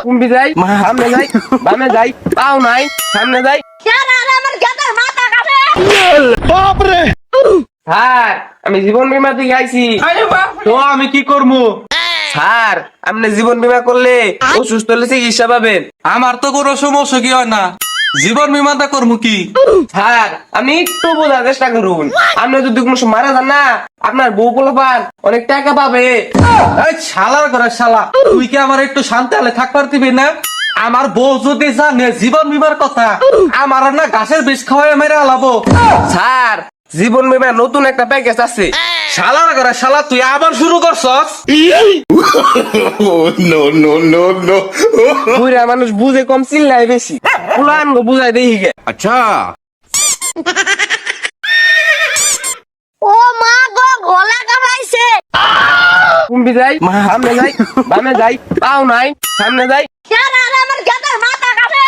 কুম্বি যাই সামনে যাই বামে যাই পাও নাই সামনে যাই স্যার আমি জীবন বীমা দিয়ে আইছি তো আমি কি করবো? স্যার আপনি জীবন বীমা করলে অসুস্থ হলে চিকিৎসা পাবেন। আমার তো কোনো সমস্যা কি হয় না, জীবন বীমাটা করবো কি? স্যার আপনি একটু বোঝার চেষ্টা করুন, আপনি যদি কোনো সময় মারা যান না আপনার বউ পোলাপান অনেক টাকা পাবে। এই শালার ঘরে শালা, তুই কি আমার একটু শান্তি হলে থাকবার দিবি না? আমার বউ যদি জানে জীবন বীমার কথা, আমার আর না ঘাসের বিষ খাওয়াই মেরে আলাবো। স্যার জীবন বীমা নতুন একটা প্যাকেজ আছে। শালার ঘরে শালা, তুই আবার শুরু করছস? বুড়া মানুষ বুঝে কম চিল্লায় বেশি, পুলান গো বুঝাই দেখি গে। ও মা গো, গলা কামাইছে। কুম্বি যাই সামনে যাই বামে যাই পাও নাই সামনে যাই আমার গাদার মাথা কাটে।